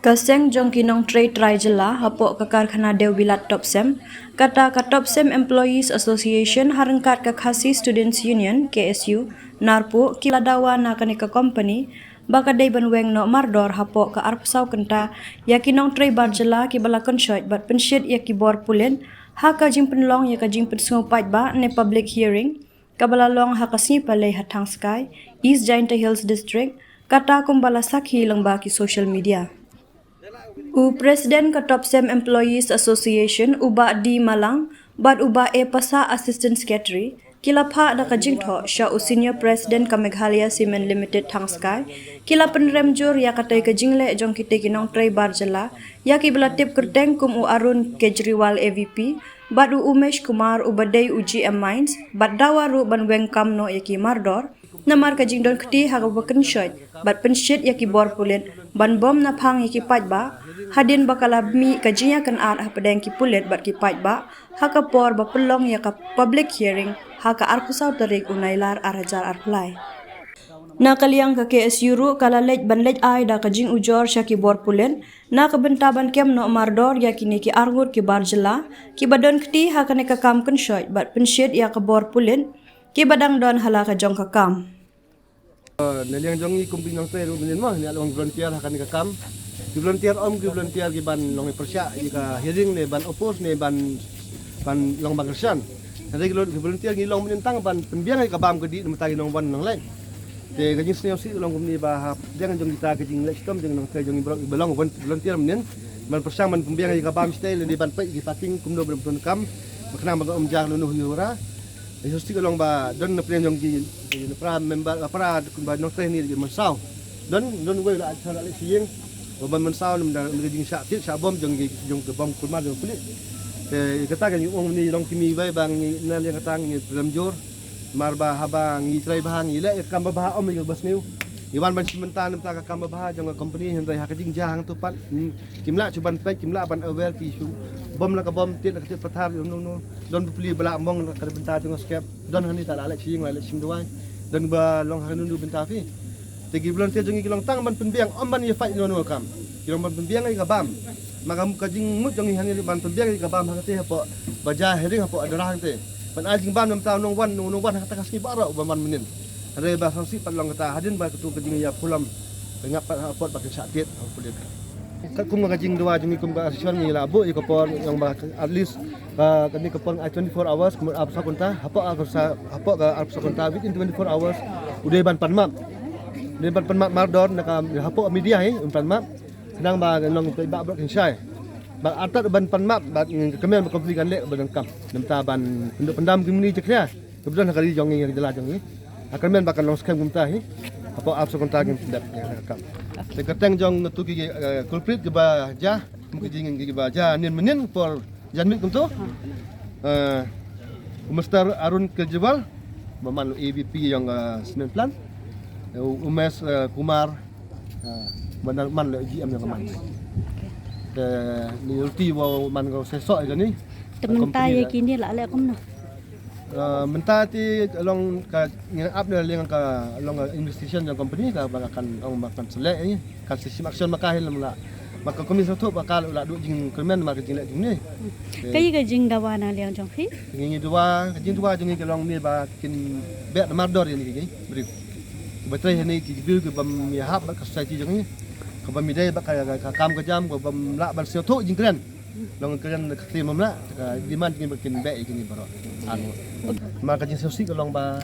Kaseng jong kinong trade trajela hapok ke karkhana Dewbilat Topsem, kata ka Topsem Employees Association harengkat ke Khasi Students Union KSU narpu kiladawa na kanika company baka day banweng no mardor hapok ke arpsau kenta ya kinong trade barjela ki balakon shot bat pensyit ya ki bor pulen ha ka jing penlong ya ka jing pensngopat ba ne public hearing kabalalong ha kasni palay hatang sky East Jainta Hills District kata kumbala sakhi langba ki social media. Presiden ke Topsem Employees Association Uba di Malang bad uba pasa Assistant Secretary kila pha da ka jingtho sha Senior President ka Meghalaya Cement Limited Thangskai kila penrem jur ya katai ka jingle jong kite kinong tray barjala ya ki belatip kerteng kum Arun Kejriwal AVP bad Umesh Kumar ubadai UGM Mines bad dawaru banweng kamno yaki mardor namar ka jingdon kti ha ka baken shot bad penshit yaki bor pulen ban bom na phang yaki pat ba hadin bakalabmi kajinya kan ar pedang ki pulet bat ki pat ba haka por ba pelong ya ka public hearing haka arkusau tarik unailar arajar arplai na kaliang ka KSU ru kalalej banlej ai da kajing ujor syaki bor pulen na kabentaban kem no mardor ya kini ki argut ki barjela ki badon kti haka ne ka kam kan shot bat penshit ya ka bor pulen ki badang don hala ka jong ka kam naliang jongi kumping nang tero benin mah ni along volunteer akan ka kam di volunteer ki ban long persya jika hearing ne ban opos ne ban long bangkersan nanti kalau volunteer ngi long menentang ban pembiang ka bam ke di mentagi long ban nang lain te gajing senior si long kumni ba jangan jong kita ke jing lek stom jeng nang te jong belong volunteer menen ban persang ban pembiang ka bam style di ban pe ki pating kumdo ben kam makna ban jang lunuh yura Justi kalau ba don na pren jong ki pra member pra kun ba nong teh ni di mensau don we la acara le sieng ba mensau nam da jing sa tit sa bom jong ke bom kun ma jong kulit te kata kan yung ni dong kimi bai bang ni na le kata ni dalam jor mar ba habang ni trai bahang ni le kam ba ba om ni bas niu iwan ban simentan nam ta ka kam ba jong company hen dai ha ka jing jang tu pat kimla chuban pe kimla ban aware ki su bom la ka bom tit la ka tit pathar no don beli bala mong ka bentar tengok skep don hani tak alek sing la sing duai don ba long hanu du bentar fi tegi bulan te jongi kilong tang ban penbiang om ban ye fight no kam kilong ban penbiang ai ka bam maka ka jing mut jongi hani ban penbiang ai ka bam ha te hapo baja hering hapo adarah te ban ajing bam nam taw nong wan kata kaski bara ba man menin re ba sanksi palong kata hadin ba ketu kejing ya pulam ngap hapo ba sakit kulit kum ka jing dua jing kum ka asison ni la bu ikopor yang ba at least kami kepon 24 hours kemudian apa sakunta apa ka sakunta within 24 hours udah ban panmap mardor nak apa media panmap sedang ba nong ba blok insai ba atat ban panmap ba kemen konflik kan lek ban kam nemta ban untuk pendam kimni ceknya kebetulan kali jongi yang jelas jongi akan men bakal long scam kumta apa sakunta kim tidak kam sekateng jong tu ki kulprit ke ba ja mungkin ki ba ja nin menin for janmit kumto Mr. Arun Kejriwal memanlu AVP yang semen plan Umesh Kumar benar man le GM yang man ni ulti wa man ko sesok ni tementai ya kini la le kum no menta ti along ka up na lengan ka along investigation yang company ka bakakan makan selek ni ka sistem action makahil la maka komisi tu bakal la du jing kemen maka jing lek jing ni kai ka jing dawana liang jong phi jing dua jing ke long ni ba kin bet mardor ni ki beri betai ni ki bil ke bam ya hab ka society jing ni ka bam midai ba ka kam ka jam ko bam la ban sio tu jing kren long kren ka tim mamla ka demand ni kin be ni baro anu maka jing sosi ka long ba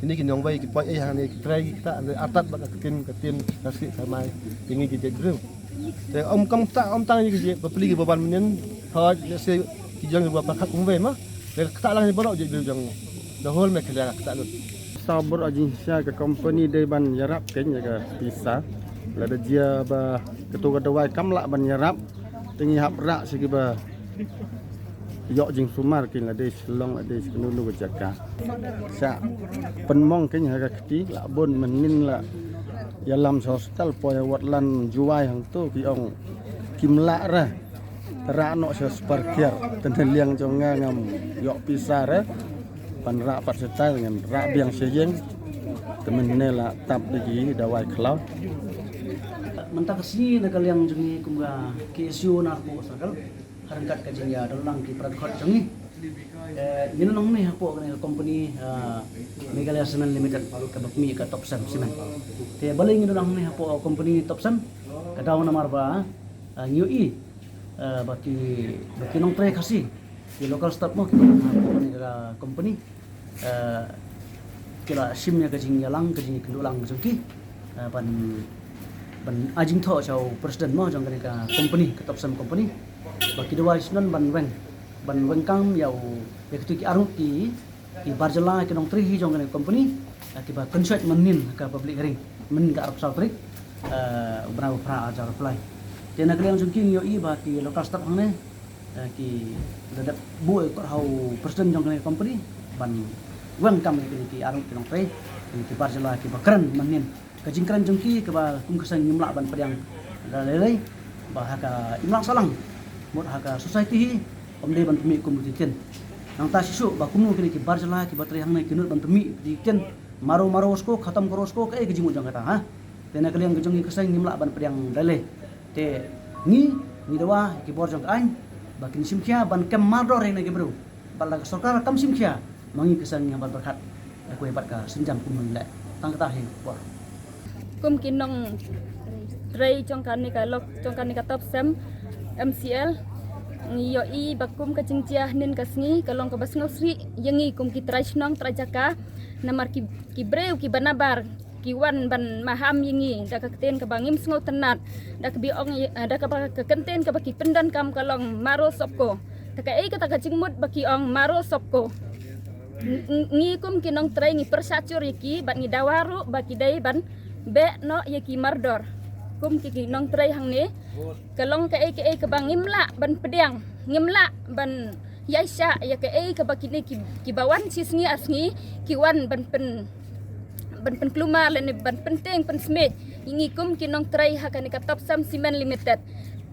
ini kin yong bai ki poi han ni trai kita atat ba ka tin nasi samai jing ki jeng te om kam ta om tang ji beli beban menen ha se kijang berapa kak umwe mah le tak lang borok je jang the whole make la tak lut sabur ajin sia ke company de ban yarap ken ya pisa la da dia ba ketu kadawai kam la ban yarap tengi hap rak sigi ba yok jing sumar kin la de long la de kenulu jaka sa penmong ken ya keti la bon menin la dalam hospital poya watlan juai hang tu ki ong kimla ra ra no se parkir ten liang jonga ngam yok pisar pan ra pat setai dengan ra biang sejeng temen ne la tap di dawai klau mentak kesini nakal yang jengi kumga KSU narko sakal harangkat kajing ya dalang ki pradkhot jengi minanong ni hapo kan company Meghalaya Cement Limited ka bakmi ka Top Sem Cement te baling dalang ni hapo company Top Sem kadaw na marba nyui baki nong tre kasi di local staff mo kita hapo kan ka company kila simnya kajing yalang kajing kendulang jengki ban ajing tho chau president mo jong ka company ka Top Sem company baki dua isnan ban weng kam yau yaktu ki arut ki barjala ki nong tri hi jong ka company ki ba consult menin ka public hearing men ka arab sautrik brau pra ajar apply tena kliang jengki yo i ba ki local staff hangne ki dadat bu ko hau president jong ka company ban weng kam ki arut ki nong tri ki barjala ki ba keren menin kajingkran jengki ke ba kum kesang nyumla ban pedang lelei ba haka imlang salang mot haka society hi omde ban tumi kum diken nang ta sisu ba kum kini ki barjala ki batri hang nai kinut ban tumi diken maro sko khatam korosko ke gejimu jang kata ha tena kalian gejongi kesang nyumla ban pedang lelei te ni dawa ki bor jang ain ba kin simkhia ban kem mador reng nai gebru bala sarkar kam simkhia mangi kesang yang ban berkat aku hebat ka senjam kum le tang kata hi bor kum kinong tray jongkan ni ka Top Sem MCL ngiyo i bakum ka cingcia nin kasngi kalong ka basngaw sri yengi kum ki tray snong tray jaka namar ki breu ki banabar ki wan ban maham yengi da ka keten ka bangim sngaw tenat da ka biong da ka kenten ka baki pendan kam kalong maro sopko ta ka ka cingmut baki ong maro sopko ngi kum kinong tray ngi persacur yaki bat ngi dawaru baki dai ban be no yaki mardor kum kiki nong tray hang ne kalong ka ke bang ngimla ban pedang ngimla ban yaisha ya ke ka bakini ki bawan sisngi asngi ki wan ban pen kluma len ban penteng pen smet ingi kum ki nong tray hakani ka Top Sem Cement Limited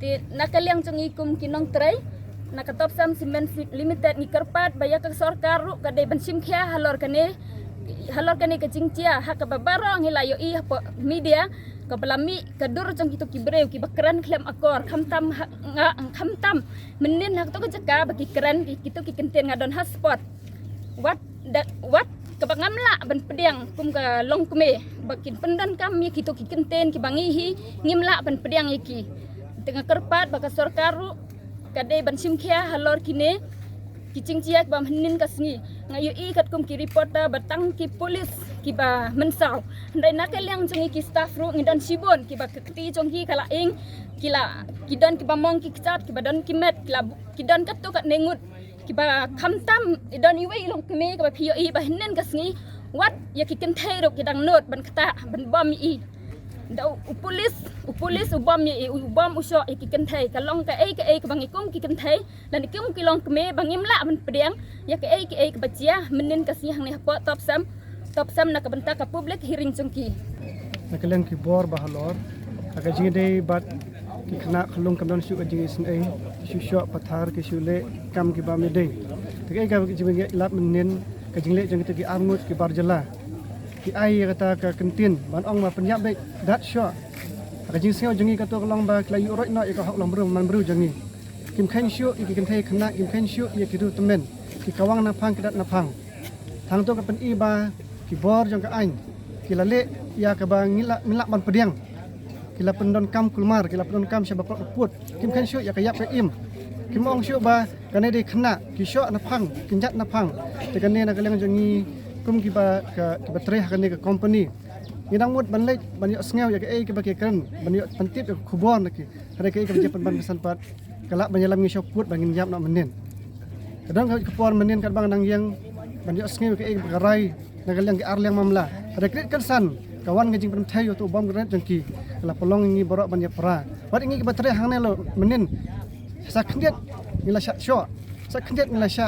ti nakaliang jongi kum ki nong tray na ka Top Sem Cement Limited ni karpat baya ka sarkar ka dai ban simkhia halor kane ka cingcia haka babarong hilayo i media ka balami ka dur jang itu ki breu ki bakran klem akor khamtam menin hak to ka jaka baki keren ki kitu ki kenten ngadon hotspot wat ka bangamla ban pedang kum ka longkume bakin pendan kami kitu ki kenten ki bangihi ngimla ban pedang iki tengah kerpat baka sorkaru kade ban simkhia halor kine kicing ciak bam henin kasngi ngayu i kat kum ki reporter batang ki polis ki ba mensau ndai nakel yang jongi ki staff ru ngidan sibon ki ba keti jongi kala ing kila kidan ki ba mong ki cat ki badan ki met kila kidan kat tu kat nengut ki ba khamtam idan iwe long kme ki ba pio i ba henin kasngi wat ya ki kenthai ro ki dang not ban kata ban bom i da upulis ubam ye ubam usyo ki kenthai kalong ka bang ikum ki kenthai dan ikum ki long kme bangim la ban pedang ya ka bacia menin kasih hang ni hapo Top Sem na ka benta ka public hearing jengki nakalian ki bor bahalor aga jingi dei bat ki khna khlung kamdon shu jingi sin ai shu sho pathar ki shule kam ki ba me dei te ga jingi lap menin ka jingle jeng ki arngut ki barjala ki ai kata ka kentin ban ong ma penyap dei dat sho ka jing seo jengi ka to long ba klayu roi no ka hok long bru man bru jengi kim khain shu ki kin thai khna kim khain shu ye ki du temen ki kawang na phang ki dat na phang thang to ka pen i ba ki bor jong ka ain ki la le ya ka ba ngila ban pedang ki la pendon kam kulmar ki la pendon kam sha ba put kim khain shu ya ka yap ka im kim ong shu ba ka ne de khna ki sho na phang kin jat na phang te ka ne na ka leng jengi kum ki ba tre ka ne ka company ngidang mut ban lek ban yo sngew ya ke ba ke kan ban yo pentip ya khubon ki hare ke je ban pesan pat kala ban yalam ngi shoput ban ngin jam na menen kadang ka por menen kan bang nang yang ban yo sngew ke ba rai na galang ki arleng mamla hare krit kan san kawan ngajing pen thai yo tu bom gret jengki kala polong ngi borok ban ya pra wat ngi ba tre hang ne lo menen sa khndiet ngila sha sho sa khndiet ngila sha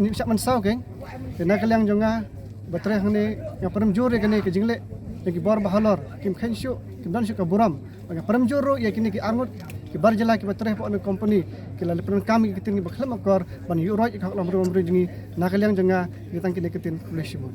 ni sha man sau ke na galang jonga ba tre hang ne ya param jure ke ne ke jingle ki bor bahalor kim khain shu kim dan shu ka buram banga param juro ya kini ki arngut ki barjala ki batreh po company ki la lepron kami ki tin ki bakhlam akor ban yu roi ka lam rum jingi na kalyang janga ki tang ki ne kitin polisi mo